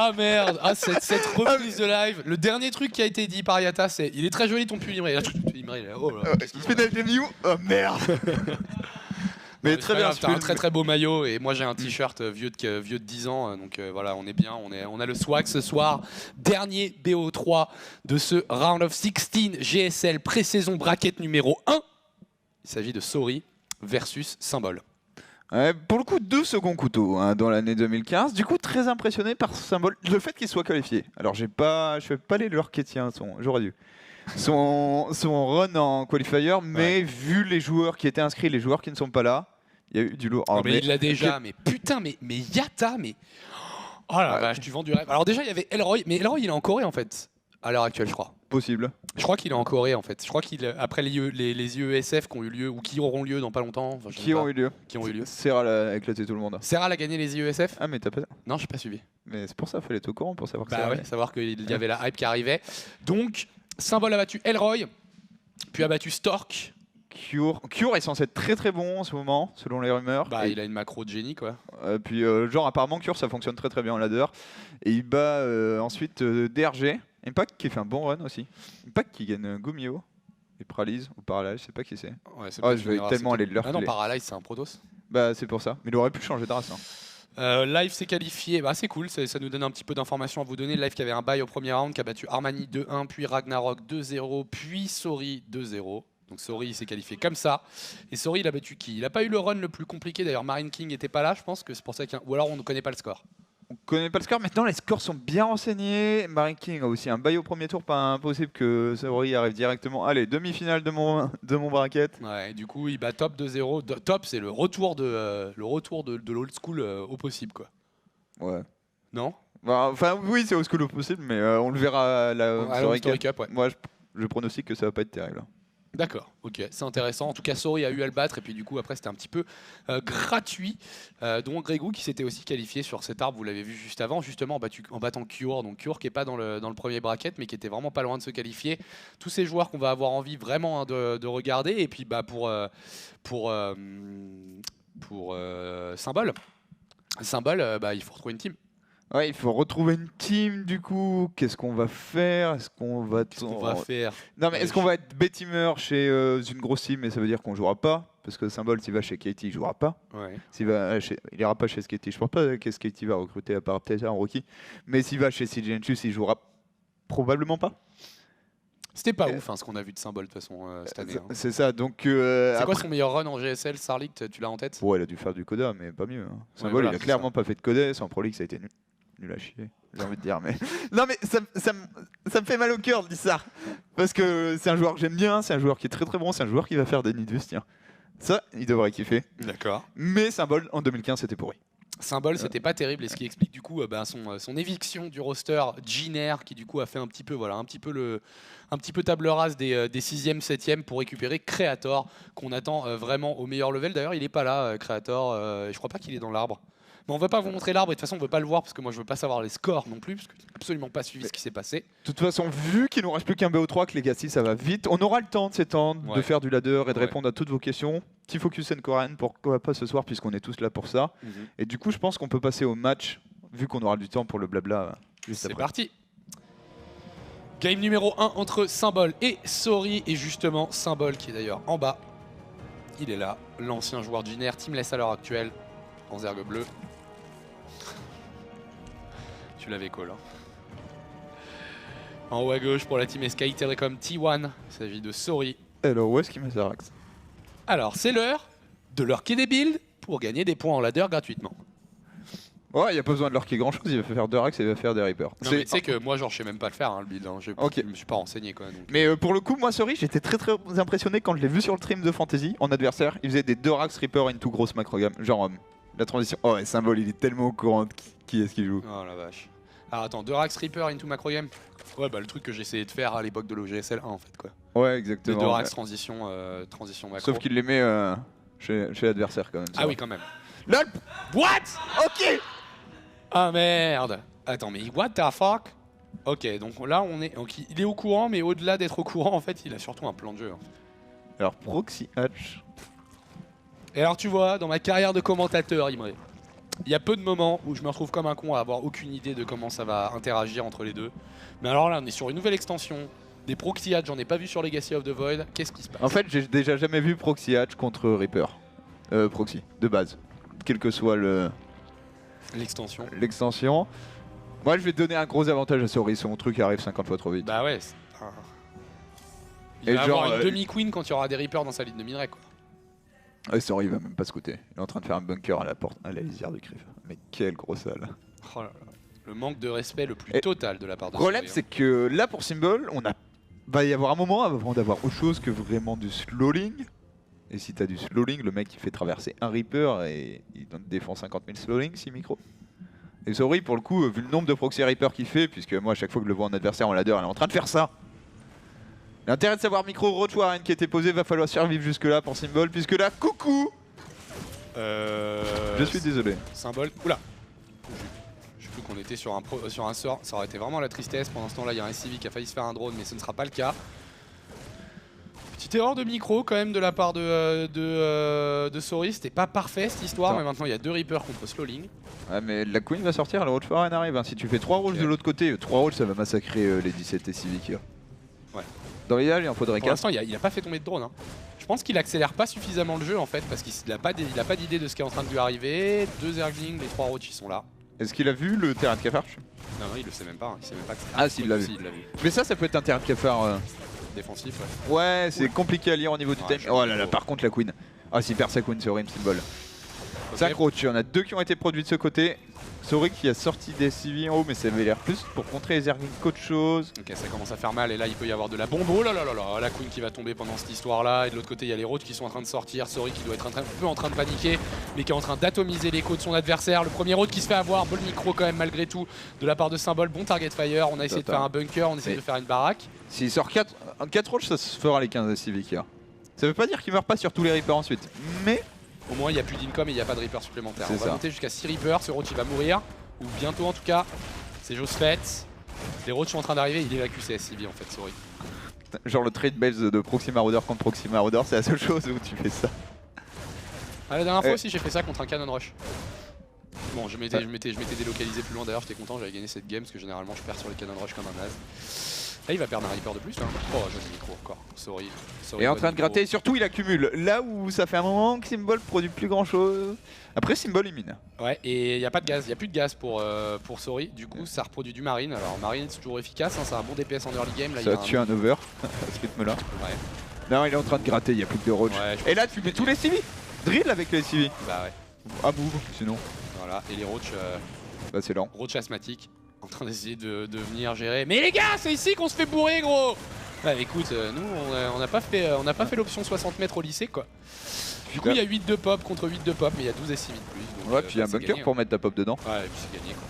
Ah merde, cette reprise de live. Le dernier truc qui a été dit par Yata, c'est il est très joli ton pull Imre. Imre, il est oh là. Il fait des Miu. Oh merde. Mais très bien, t'as un très beau maillot et moi j'ai un t-shirt vieux de 10 ans, donc voilà, on est bien, on a le swag ce soir. Dernier BO3 de ce Round of 16 GSL pré-saison bracket numéro 1. Il s'agit de Sorry versus Symbol. Ouais, pour le coup, 2 seconds couteaux hein, dans l'année 2015. Du coup, très impressionné par ce symbole. Le fait qu'il soit qualifié. Alors, je fais pas les leurs chrétiens, j'aurais dû. Son run en qualifier, mais vu les joueurs qui étaient inscrits, les joueurs qui ne sont pas là, il y a eu du lourd. Mais il l'a déjà, mais putain, mais Yata, mais. Oh la vache, tu vends du rêve. Alors, déjà, il y avait Elroy, mais Elroy, il est en Corée en fait, à l'heure actuelle, je crois. Possible. Je crois qu'il est en Corée en fait. Je crois qu'après les IESF qui ont eu lieu ou qui auront lieu dans pas longtemps. Enfin, Qui ont eu lieu. Serral a éclaté tout le monde. Serral a gagné les IESF. Ah mais t'as pas. Non, j'ai pas suivi. Mais c'est pour ça, fallait être au courant pour savoir. Bah ouais, savoir qu'il y avait la hype qui arrivait. Donc, Symbol a battu Elroy, puis a battu Stork. Cure est censé être très très bon en ce moment, selon les rumeurs. Bah, il a une macro de génie quoi. Puis genre apparemment Cure ça fonctionne très très bien en ladder. Et il bat ensuite DRG. Impact qui fait un bon run aussi. Impact qui gagne Gumio et Paralyse ou Paralyze, je sais pas qui c'est. Ouais, je vais tellement aller de leur. Ah non, Paralyze c'est un Protoss. Bah c'est pour ça. Mais il aurait pu changer de race. Hein. Live s'est qualifié, bah, c'est cool, ça nous donne un petit peu d'informations à vous donner. Live qui avait un bye au premier round, qui a battu Armani 2-1, puis Ragnarok 2-0, puis Sorry 2-0. Donc Sorry il s'est qualifié comme ça. Et Sorry il a battu qui? Il a pas eu le run le plus compliqué d'ailleurs. Marine King était pas là, je pense que c'est pour ça ou alors on ne connaît pas le score. On connaît pas le score. Maintenant les scores sont bien renseignés. Marine King a aussi un bail au premier tour, pas impossible que Sorry arrive directement. Allez, demi-finale de mon bracket. Ouais, du coup il bat Top 2-0. Top c'est le retour de l'old school au possible quoi. Ouais. Non? Bah, enfin oui c'est old school au possible, mais on le verra à la Story Cup. Ouais. Moi je pronostique que ça va pas être terrible. D'accord, ok, c'est intéressant. En tout cas, Sorry a eu à le battre et puis du coup après c'était un petit peu gratuit. Dont Grégou qui s'était aussi qualifié sur cet arbre, vous l'avez vu juste avant, justement en battant Cure. Donc Cure qui est pas dans le premier bracket mais qui était vraiment pas loin de se qualifier. Tous ces joueurs qu'on va avoir envie vraiment hein, de regarder et puis bah pour Symbol, bah, il faut retrouver une team. Ouais, il faut retrouver une team du coup. Qu'est-ce qu'on va faire? Qu'est-ce qu'on va faire? Non mais est-ce qu'on va être B-teamer chez une grosse team et ça veut dire qu'on jouera pas? Parce que Symbol s'il va chez Katie, il jouera pas. Ouais. Il ira pas chez Katie. Je pense pas que Katie va recruter à part peut-être un rookie. Mais s'il va chez CGNtus, il jouera probablement pas. C'était pas ouf hein, ce qu'on a vu de Symbol de toute façon cette année. Hein. C'est ça, donc... c'est quoi son meilleur run en GSL, Starlight, tu l'as en tête? Ouais, il a dû faire du Coda, mais pas mieux. Hein. Symbol, voilà, il a clairement pas fait de Coda, sans Pro League, ça a été nul à chier, j'ai envie de dire. Mais... non mais ça me fait mal au cœur de dire ça. Parce que c'est un joueur que j'aime bien, c'est un joueur qui est très très bon, c'est un joueur qui va faire des nids de tiens. Ça, il devrait kiffer. D'accord. Mais Symbol, en 2015, c'était pourri. Symbol, c'était pas terrible et ce qui explique du coup son éviction du roster Giner qui du coup a fait un petit peu table rase des 6e, 7e pour récupérer Creator qu'on attend vraiment au meilleur level. D'ailleurs, il est pas là, Creator, je crois pas qu'il est dans l'arbre. Mais on va pas vous montrer l'arbre et de toute façon on veut pas le voir parce que moi je veux pas savoir les scores non plus parce que j'ai absolument pas suivi ce qui s'est passé. De toute façon, vu qu'il nous reste plus qu'un BO3, que Legacy ça va vite, on aura le temps de s'étendre, de faire du ladder et de répondre à toutes vos questions. Petit focus and Koran, pourquoi pas ce soir puisqu'on est tous là pour ça. Et du coup je pense qu'on peut passer au match vu qu'on aura du temps pour le blabla juste après. C'est parti. Game numéro 1 entre Symbol et Sorry et justement Symbol qui est d'ailleurs en bas. Il est là, l'ancien joueur Giner, teamless à l'heure actuelle, en zergue bleu. Tu l'avais call. Hein. En haut à gauche pour la team SKI Telecom T1, il s'agit de Sorry. Alors où est-ce qu'il met sa rax? Alors c'est l'heure de lurker des builds pour gagner des points en ladder gratuitement. Ouais, il n'y a pas besoin de lurker grand chose, il va faire 2 rax et il va faire des reapers. Non mais tu sais que moi genre je sais même pas le faire hein, le build, hein. Je me suis pas renseigné quoi. Donc. Mais pour le coup, moi Sorry, j'étais très très impressionné quand je l'ai vu sur le stream de Fantasy en adversaire. Il faisait des 2 rax reaper into grosse macro gamme, genre la transition. Oh ouais, Symbol, il est tellement au courant de qui est-ce qu'il joue. Oh la vache. Alors attends, 2 Rax Reaper into macro game. Ouais bah le truc que j'essayais de faire à l'époque de l'OGSL 1 en fait quoi. Ouais exactement. 2 Rax transition macro. Sauf qu'il les met chez l'adversaire quand même. Ah oui quand même. LOL. What? Ok. Ah merde. Attends mais what the fuck? Ok donc là il est au courant mais au-delà d'être au courant en fait il a surtout un plan de jeu. Hein. Alors Proxy Hatch. Et alors tu vois dans ma carrière de commentateur Imre. Il y a peu de moments où je me retrouve comme un con à avoir aucune idée de comment ça va interagir entre les deux. Mais alors là, on est sur une nouvelle extension. Des proxy hatch, j'en ai pas vu sur Legacy of the Void. Qu'est-ce qui se passe? En fait, j'ai déjà jamais vu Proxy Hatch contre Reaper. Proxy, de base. Quel que soit L'extension. l'extension. Moi, je vais te donner un gros avantage à Sori. Son truc arrive 50 fois trop vite. Bah ouais. Il Et va genre, avoir une demi-queen quand il y aura des Reapers dans sa ligne de minerai, quoi. Sori, il va même pas se coûter. Il est en train de faire un bunker à la porte, à la lisière de Criff. Mais quel gros sale. Oh là là. Le manque de respect le plus Et total de la part de Le problème, Sori, hein. c'est que là, pour Symbol, va y avoir un moment avant d'avoir autre chose que vraiment du slowing. Et si t'as du slowing, le mec il fait traverser un Reaper et il te défend 50 000 slowing, 6 micros. Et Sori, pour le coup, vu le nombre de proxy Reaper qu'il fait, puisque moi, à chaque fois que je le vois en adversaire en ladder, il est en train de faire ça. L'intérêt de savoir micro Roach Warren qui était posé, va falloir survivre jusque là pour Symbol, puisque là, coucou. Je suis désolé. Symbole. Oula. Je sais plus qu'on était sur un sort. Ça aurait été vraiment la tristesse. Pendant ce temps-là, il y a un SCV qui a failli se faire un drone, mais ce ne sera pas le cas. Petite erreur de micro quand même de la part de Sori. C'était pas parfait cette histoire, Attends. mais maintenant il y a 2 Reapers contre Slowling. Ouais, mais la Queen va sortir, le Roach Warren arrive. Si tu fais 3 rolls Ok. de l'autre côté, 3 rolls ça va massacrer les 17 SCV qu'il y a. Ouais. Dans l'idéal, il en faudrait Pour 4. l'instant, il a pas fait tomber de drone, hein. Je pense qu'il accélère pas suffisamment le jeu en fait, parce qu'il a pas d'idée de ce qui est en train de lui arriver. 2 Zerglings, les 3 Roach ils sont là. Est-ce qu'il a vu le terrain de cafard? Non, il le sait même pas, hein. Il sait même pas que c'est Ah, si, il l'a vu. il l'a vu. Mais ça peut être un terrain de cafard. Défensif, ouais. Ouais, c'est compliqué à lire au niveau du Ouais, time. Oh là là, par contre, la Queen. Ah, s'il perd sa Queen, c'est horrible, Symbol. Ok. 5 Roach, il y en a 2 qui ont été produits de ce côté. Sori qui a sorti des CV en haut, mais ça avait l'air plus pour contrer les Zerglings qu'autre chose. Ok, ça commence à faire mal et là il peut y avoir de la bombe. Oh là là là là, la Queen qui va tomber pendant cette histoire là. Et de l'autre côté il y a les Roach qui sont en train de sortir. Sori qui doit être un peu en train de paniquer, mais qui est en train d'atomiser l'écho de son adversaire. Le premier Roach qui se fait avoir, bon micro quand même malgré tout de la part de Symbol. Bon target fire, on a essayé de faire un bunker, on essaie de faire une baraque. S'il sort 4 Roach, ça se fera les 15 CV qu'il y a. Ça veut pas dire qu'il meurt pas sur tous les Reapers ensuite, mais Au moins il n'y a plus d'income et il n'y a pas de Reaper supplémentaire. C'est On va ça. monter jusqu'à 6 Reapers, ce Roach il va mourir. Ou bientôt en tout cas. C'est chose faite. Les Roach sont en train d'arriver, il évacue ses SCV en fait, Sori. genre le trade base de Proxy Marauder contre Proxy Marauder, c'est la seule chose où tu fais ça. Ah, la dernière fois aussi j'ai fait ça contre un Cannon Rush. Bon, je m'étais délocalisé plus loin d'ailleurs, j'étais content, j'avais gagné cette game parce que généralement je perds sur les Cannon Rush comme un naze. Là il va perdre un Reaper de plus là. Oh, joli micro encore. Sorry. Et en train de gratter, et surtout il accumule. Là où ça fait un moment que Symbol produit plus grand chose. Après Symbol il mine. Ouais, et il n'y a pas de gaz, il n'y a plus de gaz pour Sori. Du coup, ça reproduit du Marine. Alors, Marine c'est toujours efficace, hein, c'est un bon DPS en early game. Là, Ça il y va a tuer un over à ce rythme là. Ouais, Non, il est en train de gratter, il n'y a plus que de Roach. ouais, je Et là pense tu que mets tous les CV. Drill avec les CV. Bah ouais, À move, sinon. voilà. Et les Roach, Bah c'est lent. Roach asthmatiques, en train d'essayer de venir gérer. Mais les gars, c'est ici qu'on se fait bourrer, gros. Ouais, écoute, nous, on n'a pas fait l'option 60 mètres au lycée, quoi. Du coup, il y a 8 de pop contre 8 de pop, mais il y a 12 SCV de plus. Donc, Ouais, puis il y a un c'est bunker gagné, pour mettre ta pop dedans. hein. Ouais, et puis c'est gagné, quoi.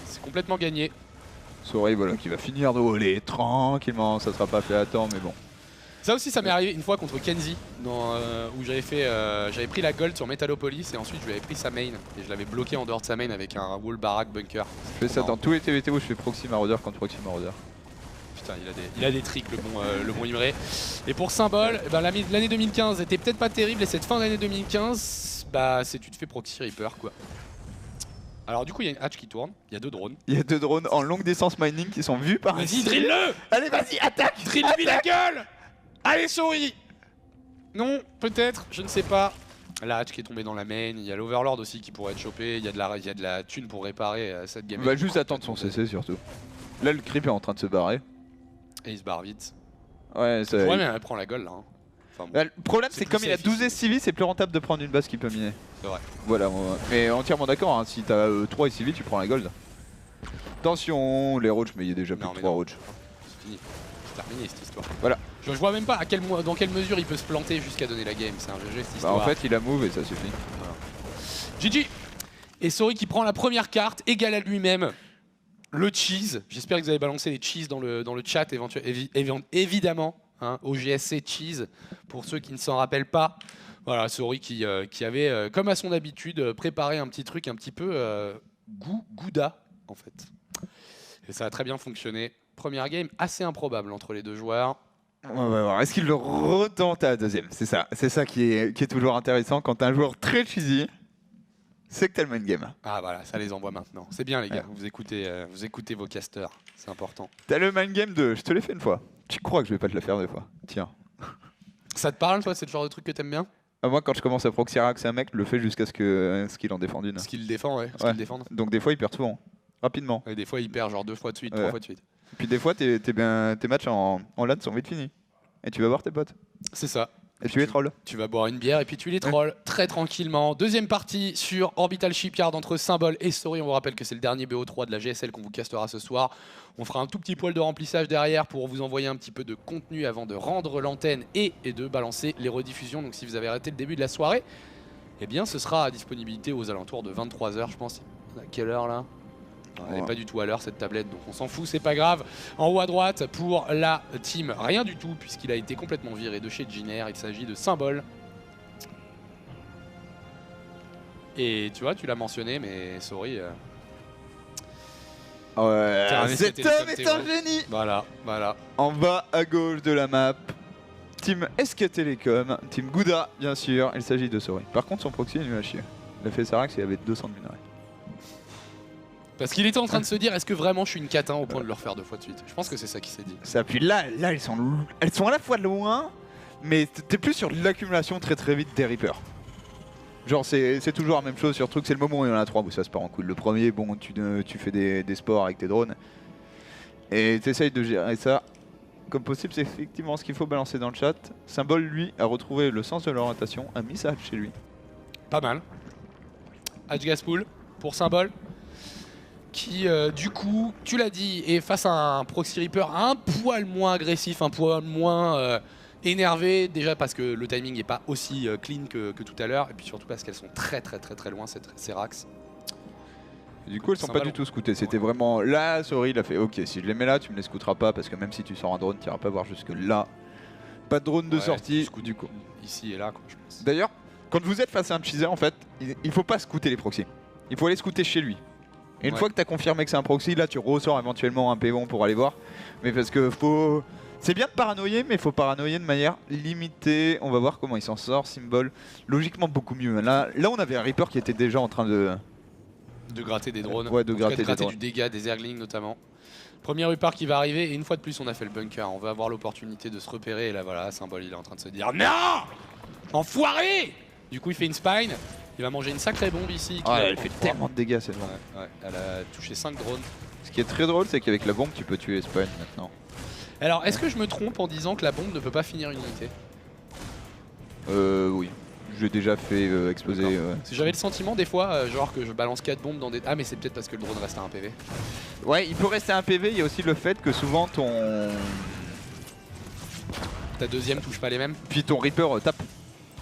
C'est complètement gagné. Sori, voilà, qui va finir de voler tranquillement. Ça sera pas fait à temps, mais bon. Ça aussi, ça m'est arrivé une fois contre Kenzie, où j'avais pris la gold sur Metalopolis et ensuite je lui avais pris sa main et je l'avais bloqué en dehors de sa main avec un wall barrack bunker. Je fais ça marrant. dans tous les TVT où je fais Proxy Marauder contre Proxy Marauder. Putain, il a des tricks, le bon Imre. Et pour Symbol, eh ben, l'année 2015 était peut-être pas terrible et cette fin d'année 2015, bah c'est tu te fais proxy Reaper quoi. Alors du coup, il y a une hatch qui tourne, il y a 2 drones. Il y a 2 drones en longue distance mining qui sont vus par Vas-y, drill-le. Allez, vas-y, attaque. Drill-lui la gueule. Allez, Sori. Non, peut-être, je ne sais pas. La hatch qui est tombée dans la main, il y a l'Overlord aussi qui pourrait être chopé, il y a de la thune pour réparer cette game. Il va juste attendre son CC surtout. Là, le creep est en train de se barrer. Et il se barre vite. Ouais, ça. Ouais, mais elle prend la gueule là. Hein. Enfin, bon, Bah, le problème, C'est c'est comme plus il a safe 12 ici. SCV, c'est plus rentable de prendre une base qui peut miner. c'est vrai. Voilà, mais entièrement d'accord, hein, si t'as 3 SCV, tu prends la gold. Attention, les roach, mais il y a déjà plus Non, de mais 3 non. roach. C'est fini. C'est terminé cette histoire. Voilà. Je vois même pas dans quelle mesure il peut se planter jusqu'à donner la game. C'est un GG cette Bah, histoire. en fait, il a move et ça suffit. GG. Et Sori qui prend la première carte, égale à lui-même. Le cheese. J'espère que vous avez balancé les cheese dans le chat évidemment. Hein, au GSC cheese. Pour ceux qui ne s'en rappellent pas. Voilà, Sori qui avait, comme à son habitude, préparé un petit truc un petit peu gouda en fait. Et ça a très bien fonctionné. Première game assez improbable entre les deux joueurs. On va voir. Est-ce qu'il le retente à la deuxième? C'est ça qui est toujours intéressant quand t'as un joueur très cheesy c'est que t'as le main game. Ah voilà, ça les envoie maintenant. C'est bien les gars, vous écoutez vos casters, c'est important. T'as le main game de je te l'ai fait une fois. Tu crois que je vais pas te le faire 2 fois? Tiens. Ça te parle toi, c'est le genre de truc que t'aimes bien? Moi, quand je commence à proxy Rax un mec, je le fais jusqu'à ce qu'il en défende une. Ce qu'il défend, ouais. Ouais. Qu'il défende. Donc des fois, il perd souvent. Rapidement. Et des fois il perd genre 2 fois de suite, 3 fois de suite. Puis des fois, tes matchs en LAN sont vite finis. Et tu vas voir tes potes. C'est ça. Et tu les trolls. Tu vas boire une bière et puis tu les trolls très tranquillement. Deuxième partie sur Orbital Shipyard entre Symbol et Story. On vous rappelle que c'est le dernier BO3 de la GSL qu'on vous castera ce soir. On fera un tout petit poil de remplissage derrière pour vous envoyer un petit peu de contenu avant de rendre l'antenne et de balancer les rediffusions. Donc si vous avez raté le début de la soirée, eh bien ce sera à disponibilité aux alentours de 23 h je pense. À quelle heure là? Elle n'est pas du tout à l'heure cette tablette, donc on s'en fout, c'est pas grave. En haut à droite pour la team, rien du tout puisqu'il a été complètement viré de chez Giner. Il s'agit de Symbol. Et tu vois, tu l'as mentionné, mais sorry. Ouais, Terranet, cet c'était homme le est top un génie. Voilà. En bas à gauche de la map, Team SK Telecom, Team Gouda, bien sûr. Il s'agit de Sorry. Par contre, son proxy, il lui a chier. Il a fait Sarax, il avait 200 de minerais. Parce qu'il était en train de se dire, est-ce que vraiment je suis une catin au point de le refaire 2 fois de suite? Je pense que c'est ça qui s'est dit. Ça, puis là, elles sont à la fois loin, mais t'es plus sur l'accumulation très vite des Reapers. Genre c'est toujours la même chose sur truc, c'est le moment où il y en a 3 où ça se part en couille. Le premier, bon, tu fais des sports avec tes drones et t'essayes de gérer ça comme possible. C'est effectivement ce qu'il faut balancer dans le chat. Symbol, lui, a retrouvé le sens de l'orientation, a mis ça chez lui. Pas mal. Hatch Gaspool pour Symbol. Qui, du coup, tu l'as dit, est face à un Proxy Reaper un poil moins agressif, un poil moins énervé. Déjà parce que le timing n'est pas aussi clean que tout à l'heure. Et puis surtout parce qu'elles sont très loin, ces Rax. Du coup, elles sont pas du tout scoutées. C'était vraiment là, Sorry, il a fait ok, si je les mets là, tu me les scouteras pas parce que même si tu sors un drone, tu iras pas voir jusque là. Pas de drone de sortie. Du coup, ici et là, quoi, je pense. D'ailleurs, quand vous êtes face à un cheeser, en fait, il faut pas scouter les proxys. Il faut aller scouter chez lui. Et une fois que tu as confirmé que c'est un proxy, là tu ressors éventuellement un P1 pour aller voir. Mais parce que faut. C'est bien de paranoïer, mais il faut paranoïer de manière limitée. On va voir comment il s'en sort. Symbol, logiquement beaucoup mieux. Là, on avait un Reaper qui était déjà en train de gratter des drones. Ouais, de gratter du dégât, des Zerglings notamment. Premier Reaper qui va arriver, et une fois de plus, on a fait le bunker. On va avoir l'opportunité de se repérer. Et là, voilà, Symbol, il est en train de se dire non, enfoiré. Du coup, il fait une spine. Il va manger une sacrée bombe ici. Elle fait tellement de dégâts cette bombe. Ouais, elle a touché 5 drones. Ce qui est très drôle, c'est qu'avec la bombe, tu peux tuer les spawns maintenant. Alors, est-ce que je me trompe en disant que la bombe ne peut pas finir une unité? Oui. J'ai déjà fait exploser. Si j'avais le sentiment des fois, genre que je balance 4 bombes dans des... Ah mais c'est peut-être parce que le drone reste à 1 PV. Ouais, il peut rester à 1 PV, il y a aussi le fait que souvent Ta deuxième touche pas les mêmes. Puis ton Reaper tape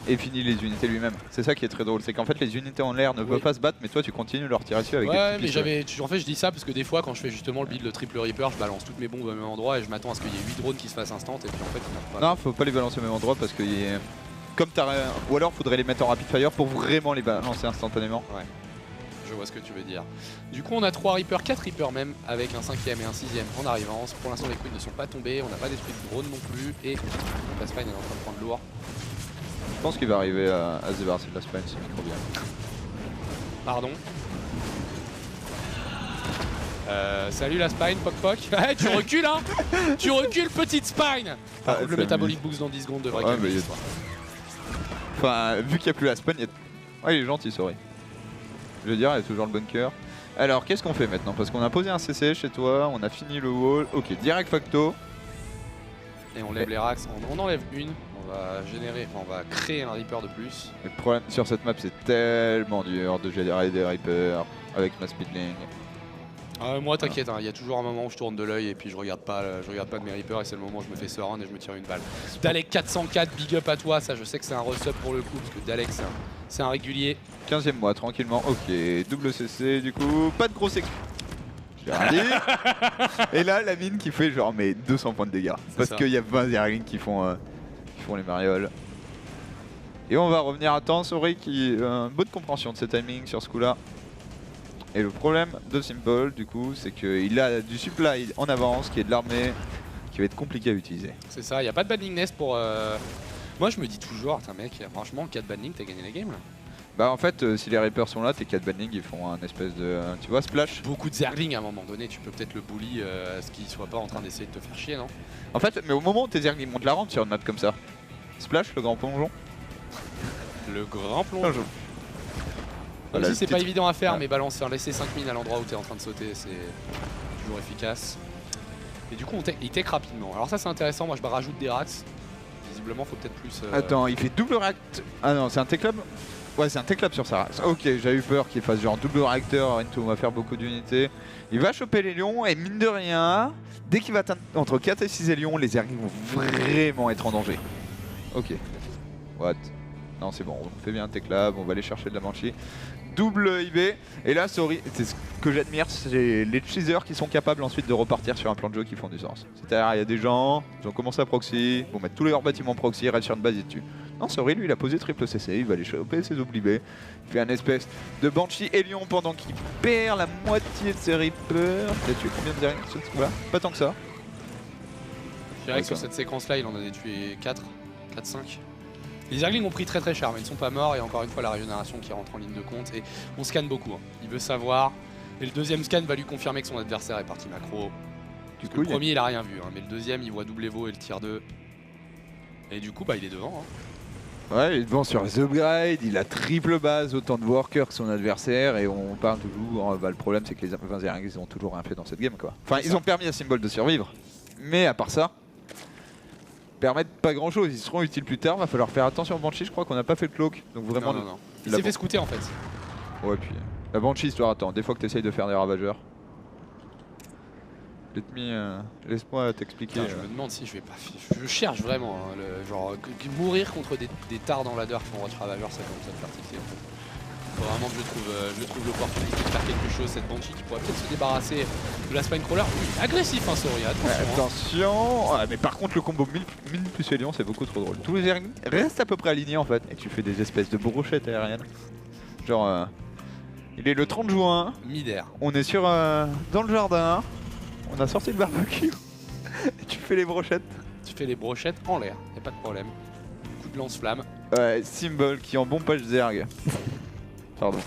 et finit les unités lui-même. C'est ça qui est très drôle, c'est qu'en fait les unités en l'air ne peuvent pas se battre, mais toi tu continues de leur tirer dessus avec des petits pistolets. En fait je dis ça parce que des fois quand je fais justement le build de triple Reaper, je balance toutes mes bombes au même endroit et je m'attends à ce qu'il y ait 8 drones qui se fassent instant et puis en fait on a pas. Non, faut pas les balancer au même endroit parce que comme ou alors faudrait les mettre en rapid fire pour vraiment les balancer instantanément. Ouais. Je vois ce que tu veux dire. Du coup on a 3 Reapers, 4 Reapers même, avec un 5ème et un 6ème en arrivance. Pour l'instant les queens ne sont pas tombés, on n'a pas détruit de drone non plus et la spine est en train de prendre lourd. Je pense qu'il va arriver à se débarrasser de la spine, c'est trop bien. Pardon. Salut la spine, poc poc. Hey, tu recules hein. Tu recules petite spine. Par contre le metabolic boost dans 10 secondes devrait calmer l'histoire. Enfin, vu qu'il n'y a plus la spine, ouais, il est gentil, Sorry. Je veux dire, il y a toujours le bunker. Alors, qu'est-ce qu'on fait maintenant? Parce qu'on a posé un CC chez toi, on a fini le wall. Ok, direct facto. Et on lève les racks, on enlève une. On va créer un Reaper de plus. Le problème sur cette map, c'est tellement dur de générer des Reapers avec ma speedling. Moi t'inquiète, il y a toujours un moment où je tourne de l'œil et puis je regarde pas de mes Reapers et c'est le moment où je me fais surround et je me tire une balle. Dalek 404, big up à toi, ça je sais que c'est un resub pour le coup parce que Dalek c'est un régulier. 15ème mois, tranquillement, ok, double CC du coup, pas de grosse j'ai rien dit. Et là la mine qui fait genre mais 200 points de dégâts. Parce qu'il y a 20 Zerglings qui font les marioles. Et on va revenir à temps, Sorry qui a une bonne compréhension de ses timings sur ce coup là. Et le problème de Symbol du coup c'est qu'il a du supply en avance qui est de l'armée qui va être compliqué à utiliser. C'est ça, il n'y a pas de banning nest pour... Moi je me dis toujours, putain mec, franchement 4 banning t'as gagné la game là. Bah en fait, si les Reapers sont là, tes 4 banning ils font un espèce de, tu vois, splash. Beaucoup de Zergling à un moment donné, tu peux peut-être le bully à ce qu'il soit pas en train d'essayer de te faire chier, non? En fait, mais au moment où tes Zerglings montent la rampe sur une map comme ça, splash, le grand plongeon. Le grand plongeon. Voilà, Aussi, c'est pas évident à faire, Ouais. mais balancer un laisser 5000 à l'endroit où t'es en train de sauter, c'est toujours efficace. Et du coup, il tech rapidement. Alors ça, c'est intéressant. Moi, je rajoute des rats. Visiblement, faut peut-être plus. Attends, il fait double réacteur. Ah non, c'est un T-Club. Ouais, c'est un T-Club sur sa race. Ok, j'avais eu peur qu'il fasse genre double réacteur. Rento va faire beaucoup d'unités. Il va choper les lions et mine de rien, dès qu'il va atteindre entre 4 et 6 lions, les Zerglings vont vraiment être en danger. Ok. What? Non, c'est bon, on fait bien un T-Club, on va aller chercher de la Banshee. Double IB. Et là, sorry, c'est ce que j'admire, c'est les cheesers qui sont capables ensuite de repartir sur un plan de jeu qui font du sens. C'est-à-dire, il y a des gens, ils ont commencé à proxy, vont mettre tous leurs bâtiments proxy, restent sur une base et dessus. Non, sorry, lui, il a posé triple CC, il va aller choper ses double IB. Il fait un espèce de Banshee et Lion pendant qu'il perd la moitié de ses Reapers. Il a tué combien de derrière ce truc-là? Pas tant que ça. Je dirais que sur cette séquence-là, il en a tué 4, 5. Les Zerglings ont pris très cher, mais ils ne sont pas morts. Et encore une fois, la régénération qui rentre en ligne de compte. Et on scanne beaucoup. Hein. Il veut savoir. Et le deuxième scan va lui confirmer que son adversaire est parti macro. Du coup, le premier, il a rien vu. Hein, mais le deuxième, il voit double Evo et le tier 2. Et du coup, bah, il est devant. Hein. Ouais, il est devant sur les upgrades, il a triple base, autant de workers que son adversaire, et on parle toujours. Bah, le problème, c'est que les Zerglings, ils ont toujours rien fait dans cette game, quoi. Enfin, ils ont permis à Symbol de survivre, mais à part ça, permettent pas grand chose. Ils seront utiles plus tard. Va falloir faire attention au Banshee. Je crois qu'on n'a pas fait le cloak, donc vraiment. Non. Il s'est fait scouter en fait. Ouais, puis la Banshee, histoire, attends, des fois que tu essayes de faire des ravageurs. Laisse-moi t'expliquer. Je me demande si je vais pas. Je cherche vraiment. Hein, genre, mourir contre des tards dans ladder qui font Watch Ravager, ça commence à me faire tiquer. Faut vraiment que je trouve l'opportunité de faire quelque chose. Cette Banshee qui pourrait peut-être se débarrasser de la Spinecrawler. Oui, agressif, hein, Sorry, attention. Attention. Mais par contre, le combo 1000 plus Elion, c'est beaucoup trop drôle. Tous les Zerglings restent à peu près alignés en fait. Et tu fais des espèces de brochettes aériennes. Genre, il est le 30 juin. Midair. On est sur dans le jardin. On a sorti le barbecue. Et tu fais les brochettes. Tu fais les brochettes en l'air, y'a pas de problème. Coup de lance-flamme. Ouais, Symbol qui en bon page Zerg. Pardon,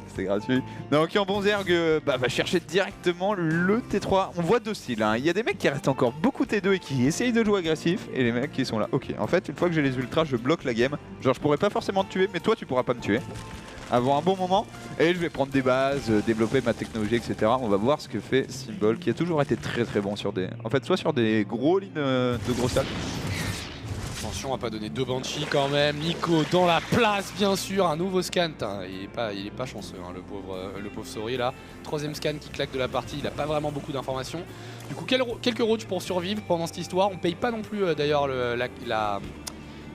c'était gratuit. Donc qui en bon Zerg va chercher directement le T3. On voit deux styles. Hein. Il y a des mecs qui restent encore beaucoup T2 et qui essayent de jouer agressif. Et les mecs qui sont là. Ok, en fait, une fois que j'ai les ultras, je bloque la game. Genre, je pourrais pas forcément te tuer, mais toi, tu pourras pas me tuer. Avoir un bon moment. Et je vais prendre des bases, développer ma technologie, etc. On va voir ce que fait Symbol, qui a toujours été très bon sur des. En fait, soit sur des gros lignes de gros salles. Attention à pas donner deux Banshee quand même. Nico dans la place bien sûr. Un nouveau scan. Il est pas chanceux hein, le pauvre Sorry là. Troisième scan qui claque de la partie. Il a pas vraiment beaucoup d'informations. Du coup quelques routes pour survivre pendant cette histoire. On paye pas non plus d'ailleurs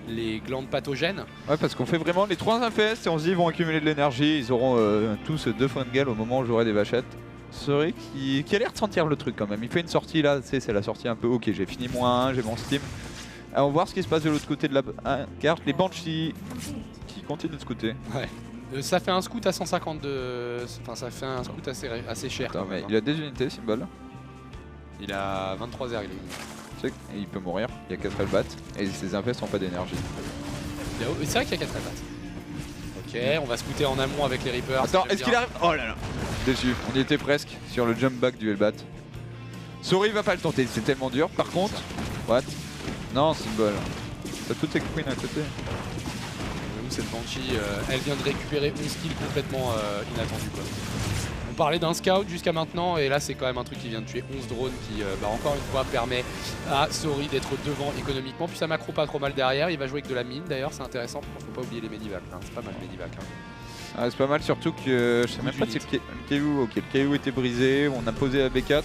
les glandes pathogènes. Ouais, parce qu'on fait vraiment les 3 infestes et on se dit ils vont accumuler de l'énergie. Ils auront tous 2 points de gale au moment où j'aurai des vachettes. Sorry qui a l'air de sentir le truc quand même. Il fait une sortie là, c'est la sortie un peu ok, j'ai fini -1, j'ai mon Steam. Alors, on va voir ce qui se passe de l'autre côté de la carte. Les Banshee qui continuent de scouter. Ouais. Ça fait un scout à 152. Enfin, ça fait un scout assez cher. Attends, quand même, mais il a des unités, Symbol. Il a 23 Zerglings. Tu sais qu'il peut mourir. Il y a 4 Elbats et ses infestes n'ont pas d'énergie. C'est vrai qu'il y a 4 attaques. Ok, on va scouter en amont avec les Reapers. Attends, est-ce qu'il arrive? Oh là là. Déçu. On y était presque sur le jump back du Elbat. Sorry va pas le tenter, c'est tellement dur. Par contre, what? Non, Symbol. T'as toutes tes queens à côté. Cette Banshee, elle vient de récupérer 11 kills complètement inattendu quoi. On parlait d'un scout jusqu'à maintenant et là c'est quand même un truc qui vient de tuer 11 drones qui encore une fois permet à Sorry d'être devant économiquement. Puis ça macro pas trop mal derrière, il va jouer avec de la mine d'ailleurs, c'est intéressant, faut pas oublier les medivacs, hein. C'est pas mal les medivacs. Hein. Ah, c'est pas mal surtout que je sais même pas si le caillou, ok, le caillou était brisé, on a posé la B4.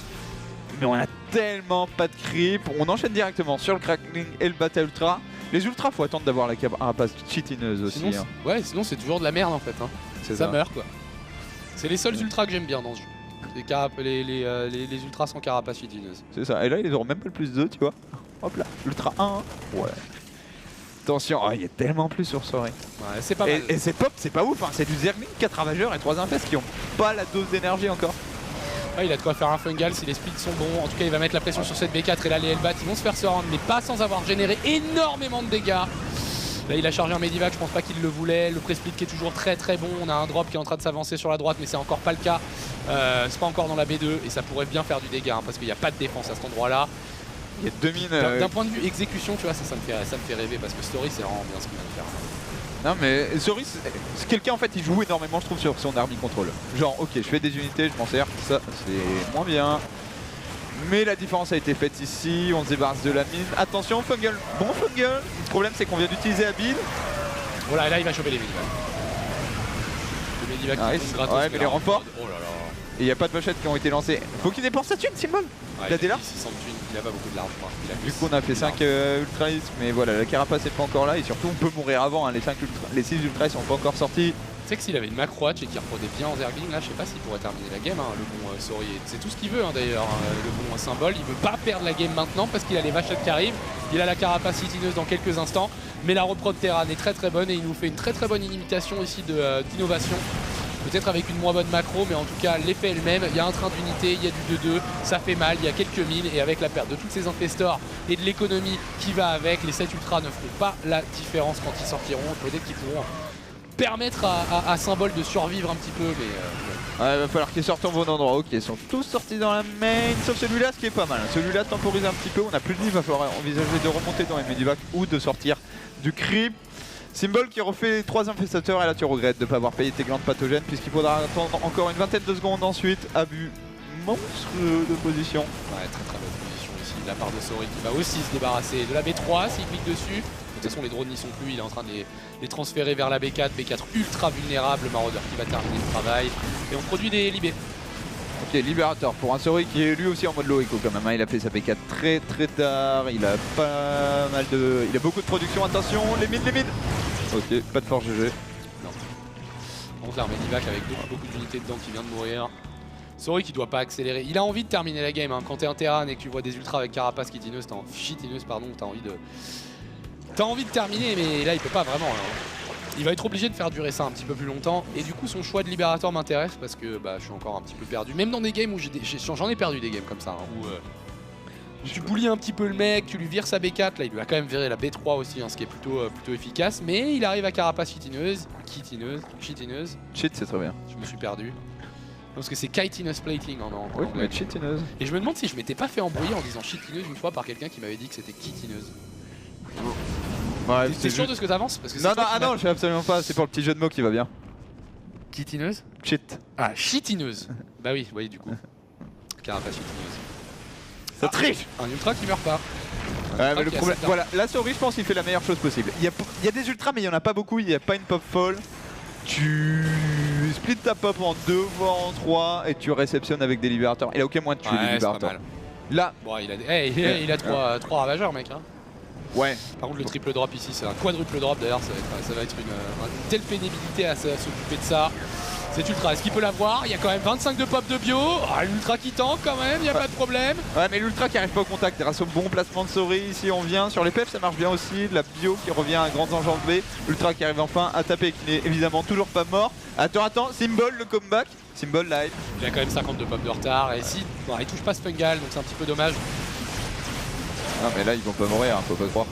Mais on a tellement pas de creep, on enchaîne directement sur le crackling et le bata ultra. Les ultras, faut attendre d'avoir la carapace chitineuse aussi. Sinon, hein. Ouais, sinon c'est toujours de la merde en fait. Hein. Ça meurt quoi. C'est les seuls Ouais. ultras que j'aime bien dans ce jeu. Les ultras sans carapace chitineuse. C'est ça, et là ils auront même pas le plus 2, tu vois. Hop là, ultra 1. Ouais. Attention, oh, il y a tellement plus sur Sorry. Ouais, c'est pas mal. Et c'est pop, c'est pas ouf, hein. C'est du Zergling, 4 ravageurs et 3 infestes qui ont pas la dose d'énergie encore. Ouais, il a de quoi faire un fungal si les splits sont bons. En tout cas, il va mettre la pression sur cette B4 et là, les Hellbats, ils vont se faire se rendre, mais pas sans avoir généré énormément de dégâts. Là il a chargé un Medivac, je pense pas qu'il le voulait. Le pré-split qui est toujours très très bon. On a un drop qui est en train de s'avancer sur la droite, mais c'est encore pas le cas. C'est pas encore dans la B2 et ça pourrait bien faire du dégât hein, parce qu'il n'y a pas de défense à cet endroit là. Il y a 2 mines. D'un point de vue exécution, tu vois, ça me fait rêver parce que Story c'est vraiment bien ce qu'il vient de faire. Non mais Sorry, c'est quelqu'un en fait, il joue énormément je trouve sur son army control. Genre ok, je fais des unités, je m'en sers, ça c'est moins bien. Mais la différence a été faite ici, on se débarrasse de la mine. Attention Fungal, bon Fungal. Le problème c'est qu'on vient d'utiliser Abil. Voilà, et là il va choper les Medivac. Le Medivac Ah, qui tombe gratos, ouais mais les là, renforts. Oh là là. Et il n'y a pas de pochettes qui ont été lancées. Faut qu'il dépense sa thune, Simon. Ouais, Il a des larmes. 600 de thunes, il a pas beaucoup de larmes, je crois. Vu qu'on a fait 5 ultras, mais voilà, la carapace n'est pas encore là et surtout on peut mourir avant, hein. Les 6 ultras sont pas encore sortis. Tu sais que s'il avait une macro hatch et qu'il reprenait bien en Zergling, là je sais pas s'il pourrait terminer la game, hein, le bon Sorry. C'est tout ce qu'il veut hein, d'ailleurs, le bon symbole. Il veut pas perdre la game maintenant parce qu'il a les vachettes qui arrivent. Il a la carapace hitineuse dans quelques instants. Mais la repro de Terran est très très bonne et il nous fait une très très bonne imitation ici d'innovation. Peut-être avec une moins bonne macro, mais en tout cas l'effet est le même. Il y a un train d'unité, il y a du 2-2, ça fait mal, il y a quelques mines et avec la perte de toutes ces infestors et de l'économie qui va avec, les 7 ultras ne feront pas la différence quand ils sortiront. Peut-être qu'ils pourront permettre à Symbol de survivre un petit peu, mais Ouais, il va falloir qu'ils sortent en bon endroit. Ok, ils sont tous sortis dans la main, sauf celui-là, ce qui est pas mal. Celui-là temporise un petit peu, on a plus de vie, il va falloir envisager de remonter dans les Medivac ou de sortir du creep. Symbol qui refait 3 infestateurs et là tu regrettes de ne pas avoir payé tes glandes pathogènes puisqu'il faudra attendre encore une vingtaine de secondes ensuite. Abus monstrueux de position. Ouais, très très bonne position ici de la part de Sorry qui va aussi se débarrasser de la B3 s'il clique dessus. De toute façon les drones n'y sont plus, il est en train de les transférer vers la B4, B4 ultra vulnérable, le Marauder qui va terminer le travail. Et on produit des libés. Ok, Libérateur pour un Sorry qui est lui aussi en mode low eco quand même, hein. Il a fait sa B4 très très tard, il a pas mal de... Il a beaucoup de production, attention, les mines. Ok, pas de force GG. Non. On l'arme Medivac avec beaucoup d'unités dedans qui vient de mourir. Sorry qui doit pas accélérer. Il a envie de terminer la game hein. Quand t'es un Terran et que tu vois des ultras avec carapace chitineuse, pardon, t'as envie de terminer, mais là il peut pas vraiment. Là. Il va être obligé de faire durer ça un petit peu plus longtemps. Et du coup son choix de libérateur m'intéresse parce que bah, je suis encore un petit peu perdu. Même dans des games où j'en ai perdu des games comme ça. Hein, où tu boulies un petit peu le mec, tu lui vires sa B4, là il lui a quand même viré la B3 aussi, hein, ce qui est plutôt efficace. Mais il arrive à carapace chitineuse. Cheat c'est très bien. Je me suis perdu. Parce que c'est chitinous plating en Oui, anglais. mais chitineuse. Et je me demande si je m'étais pas fait embrouiller en disant chitineuse une fois par quelqu'un qui m'avait dit que c'était chitineuse. Ouais, T'es sûr de ce que t'avances? Parce que Non, non, je sais absolument pas, c'est pour le petit jeu de mots qui va bien. Chitineuse? Cheat. Ah, chitineuse. Bah oui, du coup. Carapace chitineuse. Ça triche. Un ultra qui meurt pas. Ouais, mais le problème, voilà, la Sorry je pense qu'il fait la meilleure chose possible. Il y a des ultras mais il y en a pas beaucoup, il n'y a pas une pop folle. Tu split ta pop en 2 voire en 3 et tu réceptionnes avec des libérateurs. Il a aucun moyen de tuer les libérateurs. Là, bon, il a 3 ravageurs mec hein. Ouais. Par contre le triple drop ici c'est un quadruple drop d'ailleurs, ça va être une telle pénibilité à s'occuper de ça. C'est ultra, est-ce qu'il peut l'avoir? Il y a quand même 25 de pop de bio, l'ultra qui tank quand même, il n'y a pas de problème. Ouais mais l'ultra qui arrive pas au contact grâce au bon placement de Sorry ici on vient. Sur les peps ça marche bien aussi, de la bio qui revient à grands enjambées. L'ultra qui arrive enfin à taper qui n'est évidemment toujours pas mort. Attends, Symbol le comeback, Symbol live. Il a quand même 50 de pop de retard et si, bon, il touche pas Fungal donc c'est un petit peu dommage. Non mais là ils vont pas mourir, hein, faut pas croire.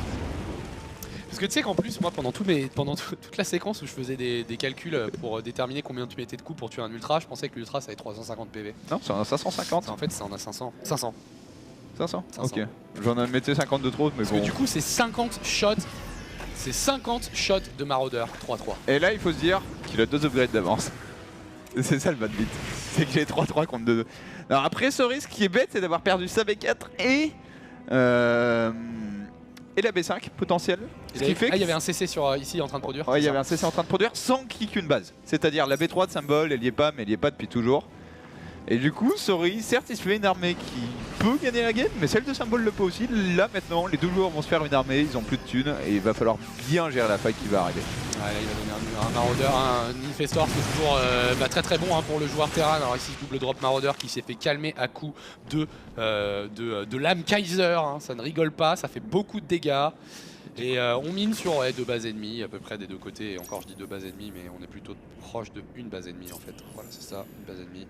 Parce que tu sais qu'en plus, moi, pendant toute la séquence où je faisais des calculs pour déterminer combien tu mettais de coups pour tuer un ultra, je pensais que l'ultra ça avait 350 PV. Non, c'est un 550. En fait, ça en a 500. 500. Ok. J'en mettais 50 de trop, mais Parce bon. que du coup, c'est 50 shots. C'est 50 shots de Marauder 3-3. Et là, il faut se dire qu'il a 2 upgrades d'avance. C'est ça le bad beat. C'est que j'ai 3-3 contre 2-2. Alors après, Sorry, ce qui est bête, c'est d'avoir perdu sa B4 et la B5 potentielle. Ce qui fait il y avait un CC ici en train de produire. Ouais, il y avait un CC en train de produire sans click une base. C'est-à-dire la B3 de Symbol, elle y est pas, mais elle y est pas depuis toujours. Et du coup, Sorry, certes, il se fait une armée qui peut gagner la game, mais celle de Symbol le peut aussi. Là, maintenant, les deux joueurs vont se faire une armée, ils ont plus de thunes, et il va falloir bien gérer la fight qui va arriver. Ouais, là, il va donner un Marauder, un Infestor qui est toujours très très bon hein, pour le joueur Terran. Alors ici, double drop Marauder qui s'est fait calmer à coup de lame Kaiser. Hein. Ça ne rigole pas, ça fait beaucoup de dégâts. Et on mine sur 2 bases ennemies à peu près des deux côtés. Et encore, je dis 2 bases ennemies, mais on est plutôt proche de une base ennemie en fait. Voilà, c'est ça, une base ennemie.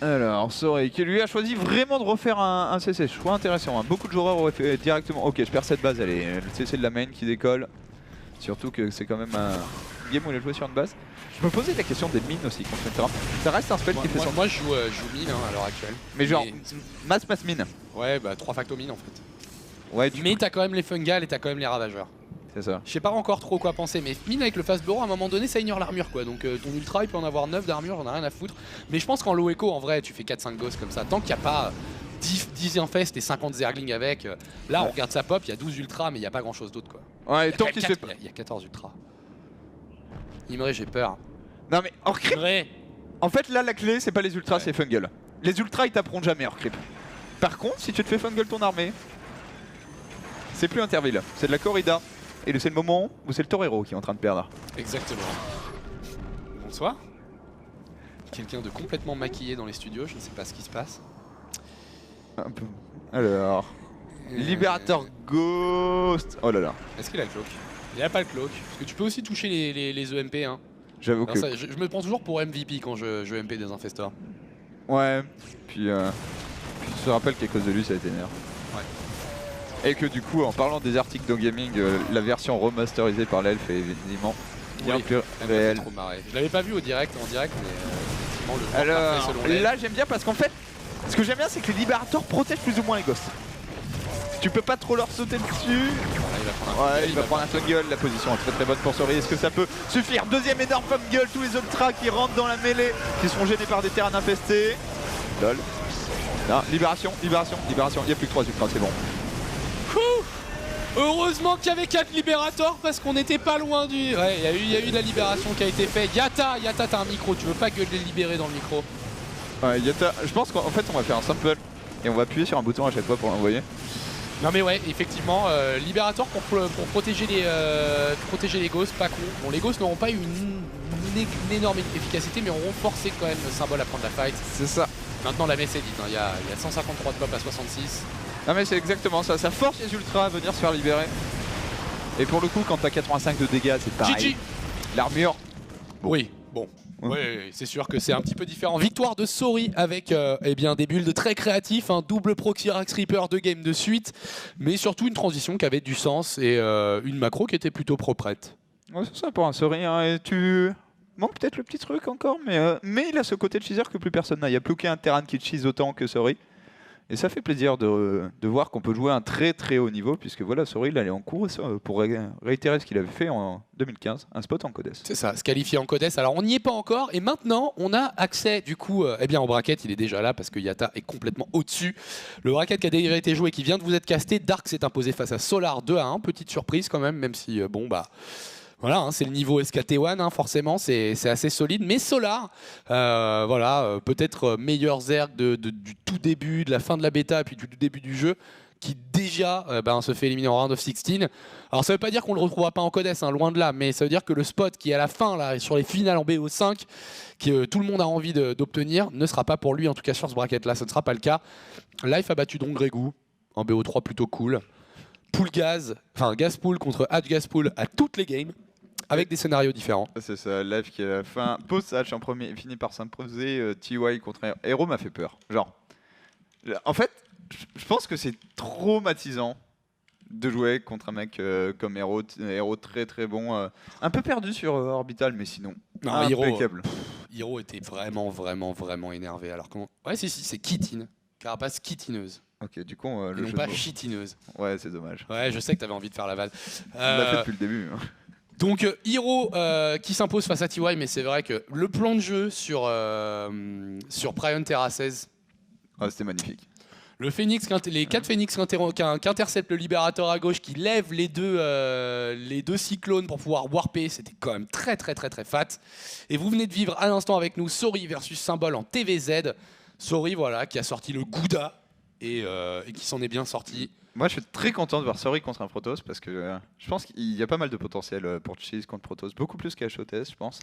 Alors, Sorry, qui lui a choisi vraiment de refaire un CC, choix intéressant. Hein. Beaucoup de joueurs auraient fait directement. Ok, je perds cette base, allez, le CC de la main qui décolle. Surtout que c'est quand même un game où il a joué sur une base. Je me posais la question des mines aussi contre Terra. Ça reste un spell qui fait son... Moi je joue mine à l'heure actuelle. Mais genre, masse mine. Ouais, bah 3 facto mine en fait. Ouais, mais t'as quand même les fungals et t'as quand même les ravageurs. C'est ça. Je sais pas encore trop quoi penser, mais mine avec le fast burrow, à un moment donné, ça ignore l'armure quoi. Donc ton ultra il peut en avoir 9 d'armure, j'en ai rien à foutre. Mais je pense qu'en low echo, en vrai, tu fais 4-5 ghosts comme ça. Tant qu'il n'y a pas 10 infest et 50 zerglings avec, là on regarde sa pop, il y a 12 ultras, mais il n'y a pas grand chose d'autre quoi. Ouais, tant qu'il se fait pas. Il y a 14 ultras. Imre, j'ai peur. Non mais hors creep. Imre. En fait, là, la clé, c'est pas les ultras, c'est fungal. Les ultras, ils taperont jamais hors creep. Par contre, si tu te fais fungal ton armée, c'est plus Interville, c'est de la corrida. Et c'est le moment où c'est le torero qui est en train de perdre. Exactement. Bonsoir. Quelqu'un de complètement maquillé dans les studios, je ne sais pas ce qui se passe. Un peu. Alors. Libérateur Ghost. Oh là là. Est-ce qu'il a le cloak? Il a pas le cloak. Parce que tu peux aussi toucher les EMP. Hein. J'avoue que. Ça, je me prends toujours pour MVP quand je MP des infestors. Ouais. Puis je te rappelle qu'à cause de lui, ça a été nerf. Ouais. Et que du coup, en parlant des articles de gaming, la version remasterisée par l'elfe est évidemment bien plus réelle. Je l'avais pas vu en direct, mais effectivement le alors selon là, j'aime bien parce qu'en fait, ce que j'aime bien, c'est que les libérateurs protègent plus ou moins les ghosts. Tu peux pas trop leur sauter dessus. Voilà, il va prendre un fumble, la position est très bonne pour Sori. Est-ce que ça peut suffire? Deuxième énorme fumble, tous les ultras qui rentrent dans la mêlée, qui seront gênés par des terrains infestés. Lol. Non, libération, il n'y a plus que 3 ultras, c'est bon. Heureusement qu'il y avait 4 libérateurs parce qu'on n'était pas loin du... Ouais, il y a eu de la libération qui a été faite. Yata, t'as un micro, tu veux pas gueuler libérer dans le micro? Ouais, Yata, je pense qu'en fait on va faire un sample et on va appuyer sur un bouton à chaque fois pour l'envoyer. Non mais ouais, effectivement, libérateur pour protéger les ghosts, pas con. Bon, les ghosts n'auront pas eu une énorme efficacité, mais auront forcé quand même le symbole à prendre la fight. C'est ça. Maintenant la messe est dite, hein. Il y a 153 de pop à 66. Non mais c'est exactement ça, ça force les ultras à venir se faire libérer. Et pour le coup, quand t'as 85 de dégâts, c'est pareil. GG. L'armure. Bon. Oui, bon. Ouais, c'est sûr que c'est un petit peu différent. Victoire de Sori avec eh bien, des builds très créatifs, un double proxy Rax Reaper 2 games de suite, mais surtout une transition qui avait du sens et une macro qui était plutôt proprette. Ouais, c'est ça pour un Sori, hein. Et tu manques peut-être le petit truc encore, mais il a ce côté de cheeser que plus personne n'a. Il n'y a plus qu'un Terran qui cheese autant que Sori. Et ça fait plaisir de voir qu'on peut jouer à un très très haut niveau, puisque voilà, Sori il allait en cours pour réitérer ce qu'il avait fait en 2015, un spot en Codes. C'est ça, se qualifier en Codes. Alors on n'y est pas encore, et maintenant on a accès du coup eh bien, au bracket, il est déjà là parce que Yata est complètement au-dessus. Le bracket qui a déjà été joué, qui vient de vous être casté, Dark s'est imposé face à Solar 2-1, petite surprise quand même si bon bah... Voilà, hein, c'est le niveau SKT1, hein, forcément, c'est assez solide. Mais Solar, voilà, peut-être meilleur Zerg du tout début, de la fin de la bêta, et puis du début du jeu, qui déjà se fait éliminer en round of 16. Alors ça veut pas dire qu'on le retrouvera pas en Codes, hein, loin de là, mais ça veut dire que le spot qui est à la fin, là, sur les finales en BO5, que tout le monde a envie d'obtenir, ne sera pas pour lui, en tout cas sur ce bracket-là, ce ne sera pas le cas. Life a battu donc Gregu, en BO3 plutôt cool. Pool Gaz, enfin Gaz Pool contre Hatch Gaz Pool à toutes les games. Avec des scénarios différents. C'est ça, Live qui à la fin pose Hatch en premier et finit par s'imposer. TY contre Hero m'a fait peur. Genre, en fait, je pense que c'est traumatisant de jouer contre un mec comme Hero très très bon. Un peu perdu sur Orbital, mais sinon, non, impeccable. Hero était vraiment énervé. Alors comment... Ouais, si, c'est Kitine. Carapace kittineuse. Ok, du coup, et non pas chitineuse. Ouais, c'est dommage. Ouais, je sais que t'avais envie de faire la vanne. On l'a fait depuis le début. Hein. Donc Hero qui s'impose face à TY, mais c'est vrai que le plan de jeu sur Prion Terra 16, c'était magnifique. Le Phoenix, les 4 Phoenix qui interceptent le libérateur à gauche, qui lèvent les deux cyclones pour pouvoir warper, c'était quand même très fat. Et vous venez de vivre à l'instant avec nous Sori versus Symbol en TVZ. Sori, voilà, qui a sorti le Gouda et qui s'en est bien sorti. Moi, je suis très content de voir Sori contre un Protoss parce que je pense qu'il y a pas mal de potentiel pour Cheese contre Protoss. Beaucoup plus qu'à HOTS, je pense.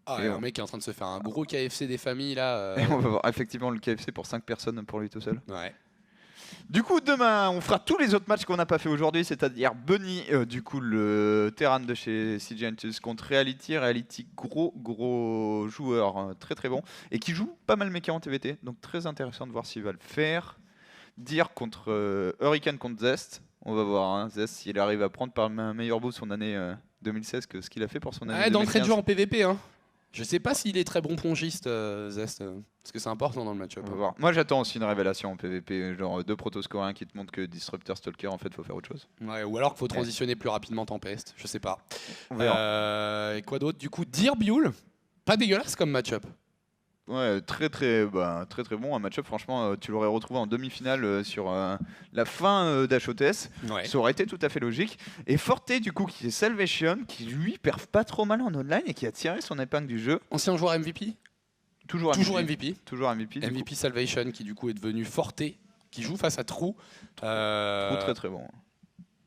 Ah, ouais, un mec qui est en train de se faire un gros KFC des familles là. Et on va voir effectivement le KFC pour 5 personnes pour lui tout seul. Ouais. Du coup, demain, on fera tous les autres matchs qu'on n'a pas fait aujourd'hui, c'est-à-dire Bunny, du coup, le Terran de chez CGNtus contre Reality. Reality, gros joueur, très bon, et qui joue pas mal méca en TVT, donc très intéressant de voir s'il va le faire. Dire contre Hurricane contre Zest, On va voir, hein. Zest, s'il arrive à prendre par un meilleur bout son année 2016 que ce qu'il a fait pour son année 2015. D'entrée de jeu en PVP, hein. Je sais pas s'il est très bon plongiste, Zest, parce que c'est important dans le match-up. On va voir. Moi j'attends aussi une révélation en PVP, genre 2 protoscoréens qui te montrent que Disruptor Stalker en fait faut faire autre chose. Ouais, ou alors qu'il faut transitionner plus rapidement Tempest, je sais pas. On verra. Et quoi d'autre du coup, Dirbiul, pas dégueulasse comme match-up. Ouais, très très bon, un match-up franchement, tu l'aurais retrouvé en demi-finale sur la fin d'HOTS, Ouais. ça aurait été tout à fait logique. Et Forte du coup qui est Salvation, qui lui perf pas trop mal en online et qui a tiré son épingle du jeu. Ancien joueur MVP. Toujours MVP. Toujours MVP. Du MVP Salvation qui du coup est devenu Forte, qui joue face à Trou. coup. Très très bon.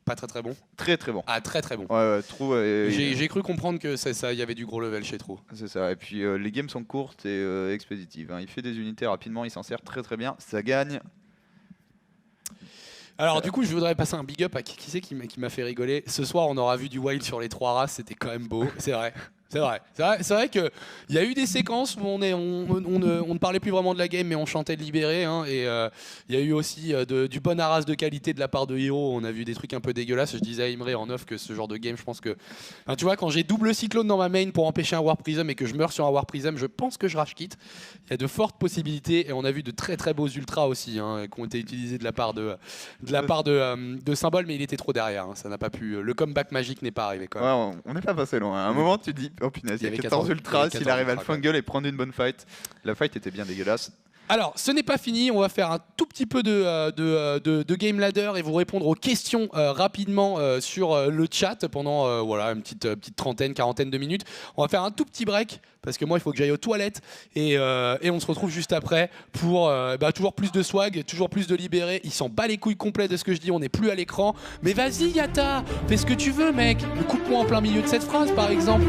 Pas très très bon. Très très bon. Ah, très très bon. Ouais, Trou. J'ai cru comprendre que ça, il y avait du gros level chez Trou. C'est ça. Et puis les games sont courtes et expéditives, hein. Il fait des unités rapidement, il s'en sert très très bien. Ça gagne. Alors du coup, je voudrais passer un big up à qui c'est qui m'a fait rigoler. Ce soir, on aura vu du wild sur les 3 races, c'était quand même beau. C'est vrai. C'est vrai qu'il y a eu des séquences où on ne parlait plus vraiment de la game, mais on chantait de libéré. Hein, et il y a eu aussi du bon arras de qualité de la part de Hero. On a vu des trucs un peu dégueulasses. Je disais à Imre en off que ce genre de game, je pense que. Enfin, tu vois, quand j'ai double cyclone dans ma main pour empêcher un Warp Prism et que je meurs sur un Warp Prism, je pense que je rage quitte. Il y a de fortes possibilités et on a vu de très très beaux ultras aussi hein, qui ont été utilisés de la part de Symbol, mais il était trop derrière. Hein, ça n'a pas pu. Le comeback magique n'est pas arrivé quand même. Ouais, on n'est pas passé loin. À un moment, tu dis, oh punaise, il y a 14 ultras. S'il arrive à le fungle et prendre une bonne fight, la fight était bien dégueulasse. Alors, ce n'est pas fini. On va faire un tout petit peu de game ladder et vous répondre aux questions rapidement sur le chat pendant voilà, une petite trentaine, quarantaine de minutes. On va faire un tout petit break parce que moi, il faut que j'aille aux toilettes et on se retrouve juste après pour toujours plus de swag, toujours plus de libéré. Il s'en bat les couilles complets de ce que je dis. On n'est plus à l'écran. Mais vas-y, Yata, fais ce que tu veux, mec. Coupe-moi en plein milieu de cette phrase, par exemple.